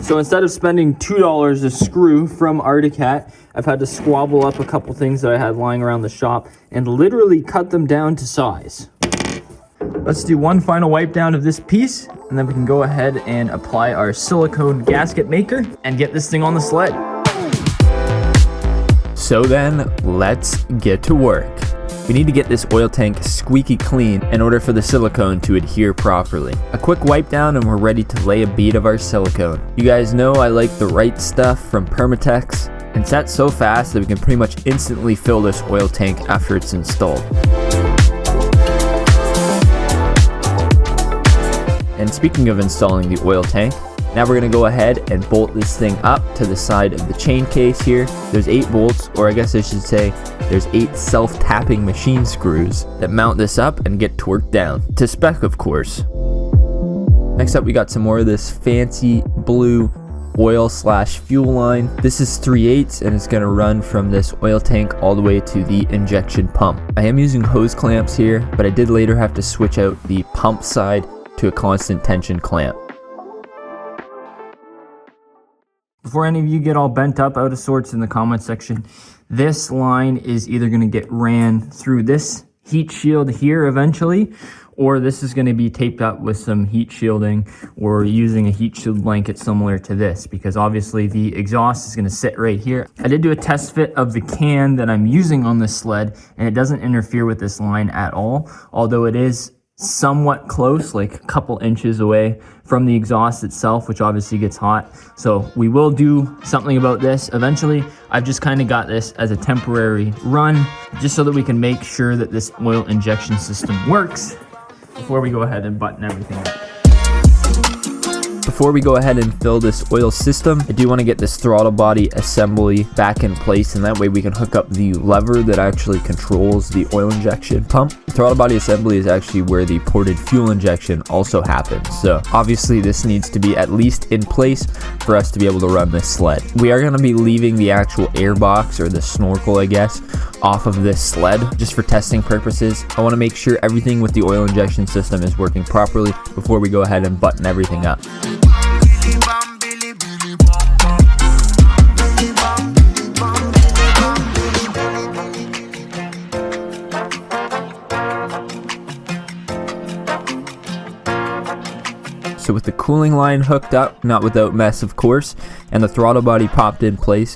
So instead of spending $2 a screw from Arctic Cat, I've had to squabble up a couple things that I had lying around the shop and literally cut them down to size. Let's do one final wipe down of this piece, and then we can go ahead and apply our silicone gasket maker and get this thing on the sled. So then, let's get to work. We need to get this oil tank squeaky clean in order for the silicone to adhere properly. A quick wipe down and we're ready to lay a bead of our silicone. You guys know I like the right stuff from Permatex, and it's set so fast that we can pretty much instantly fill this oil tank after it's installed. And speaking of installing the oil tank, now we're going to go ahead and bolt this thing up to the side of the chain case here. There's 8 bolts, or I guess I should say there's 8 self-tapping machine screws that mount this up and get torqued down. To spec, of course. Next up, we got some more of this fancy blue oil/fuel line. This is 3/8 and it's going to run from this oil tank all the way to the injection pump. I am using hose clamps here, but I did later have to switch out the pump side to a constant tension clamp. Before any of you get all bent up out of sorts in the comment section, this line is either going to get ran through this heat shield here eventually, or this is going to be taped up with some heat shielding or using a heat shield blanket similar to this, because obviously the exhaust is going to sit right here. I did do a test fit of the can that I'm using on this sled, and it doesn't interfere with this line at all, although it is somewhat close, like a couple inches away from the exhaust itself, which obviously gets hot. So we will do something about this eventually. I've just kind of got this as a temporary run, just so that we can make sure that this oil injection system works before we go ahead and button everything up. Before we go ahead and fill this oil system, I do want to get this throttle body assembly back in place, and that way we can hook up the lever that actually controls the oil injection pump. The throttle body assembly is actually where the ported fuel injection also happens, so obviously this needs to be at least in place for us to be able to run this sled. We are going to be leaving the actual air box, or the snorkel I guess, off of this sled just for testing purposes. I want to make sure everything with the oil injection system is working properly before we go ahead and button everything up. So with the cooling line hooked up, not without mess of course, and the throttle body popped in place,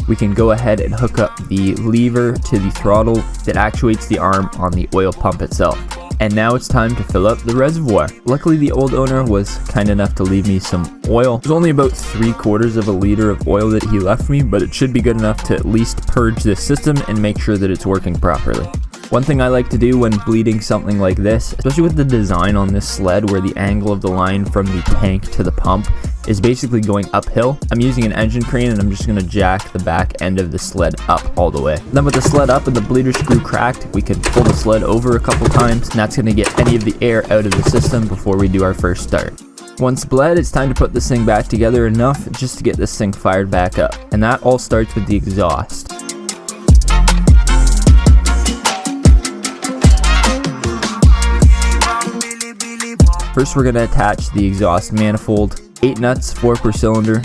we can go ahead and hook up the lever to the throttle that actuates the arm on the oil pump itself. And now it's time to fill up the reservoir. Luckily the old owner was kind enough to leave me some oil. It was only about 3/4 of a liter of oil that he left me, but it should be good enough to at least purge this system and make sure that it's working properly. One thing I like to do when bleeding something like this, especially with the design on this sled where the angle of the line from the tank to the pump is basically going uphill, I'm using an engine crane and I'm just going to jack the back end of the sled up all the way. Then with the sled up and the bleeder screw cracked, we can pull the sled over a couple times, and that's going to get any of the air out of the system before we do our first start. Once bled, it's time to put this thing back together enough just to get this thing fired back up, and that all starts with the exhaust. First we're going to attach the exhaust manifold, 8 nuts, 4 per cylinder.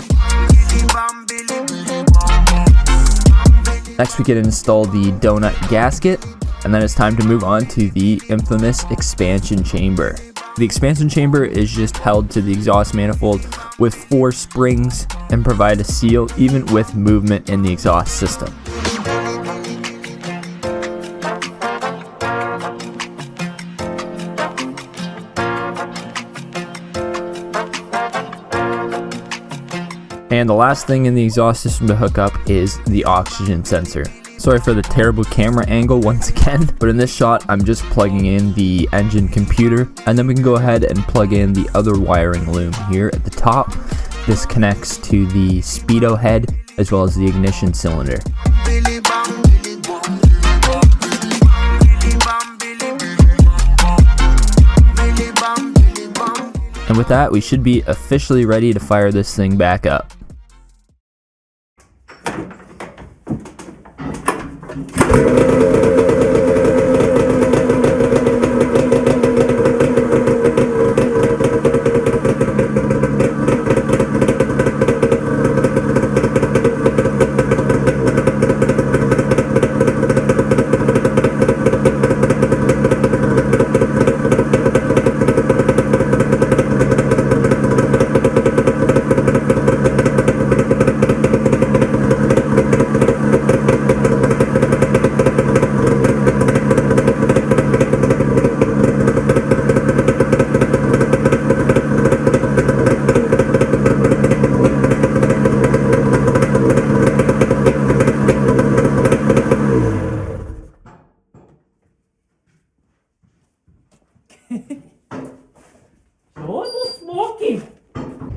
Next we can install the donut gasket, and then it's time to move on to the infamous expansion chamber. The expansion chamber is just held to the exhaust manifold with 4 springs and provide a seal even with movement in the exhaust system. And the last thing in the exhaust system to hook up is the oxygen sensor. Sorry for the terrible camera angle once again, but in this shot I'm just plugging in the engine computer, and then we can go ahead and plug in the other wiring loom here at the top. This connects to the speedo head as well as the ignition cylinder. And with that, we should be officially ready to fire this thing back up.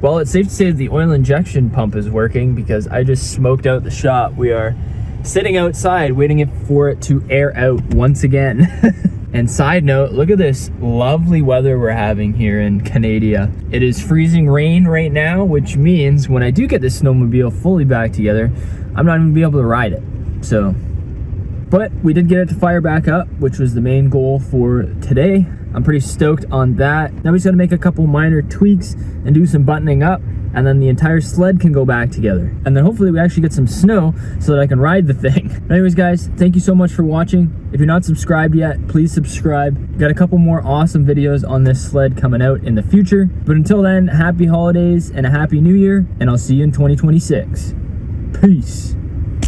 Well, it's safe to say that the oil injection pump is working because I just smoked out the shop. We are sitting outside waiting for it to air out once again. And side note, look at this lovely weather we're having here in Canada. It is freezing rain right now, which means when I do get this snowmobile fully back together, I'm not even gonna be able to ride it. So, but we did get it to fire back up, which was the main goal for today. I'm pretty stoked on that. Now we just gotta make a couple minor tweaks and do some buttoning up, and then the entire sled can go back together. And then hopefully we actually get some snow so that I can ride the thing. But anyways, guys, thank you so much for watching. If you're not subscribed yet, please subscribe. Got a couple more awesome videos on this sled coming out in the future. But until then, happy holidays and a happy new year, and I'll see you in 2026. Peace.